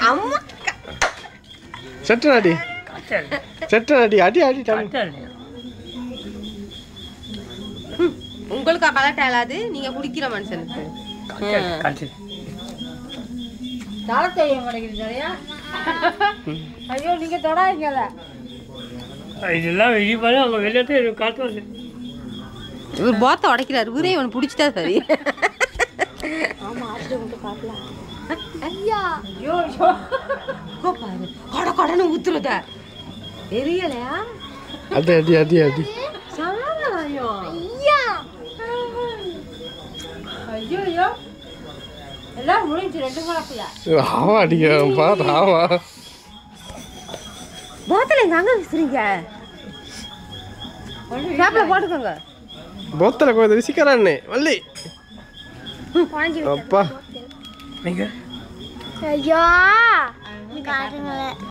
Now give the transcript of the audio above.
அம்மா செட்டனாடி செட்டனாடி அடி அடி உங்களுக்கு கலட்ட ஆளாது நீங்க குடிக்கிற மனுஷனுக்கு தலை தெரிய மாட்டேங்குது. ஐயோ நீங்க தொடாதீங்கல. இதெல்லாம் வெளியே பாரு அவங்க வெளியே காட்டுவாங்க. இவர் போத்த உடைக்கிறாரு. இவரே இவன் பிடிச்சிட்டா சரி. ஆமா ஆட்டு மட்டும் பார்க்கலாம். ஐயா ஐயோ பாரு கொட கொடன்னு ஊத்துறத தெரியலையா? அடி அடி அடி அடி சாமாயோ ஐயா ஐயோ ஐயோ எல்லாம் முடிஞ்சு 2 மணிக்குள்ள. ஆவா அடிக்கிறான் பாரு ஆவா. போத்தல எங்க அங்க விசுறீங்க? சாப்பிட போட்டுக்கோங்க. போத்தல கோத விசிக்கறானே வள்ளி. அப்பா ஐயா நீ காட்டுங்களே.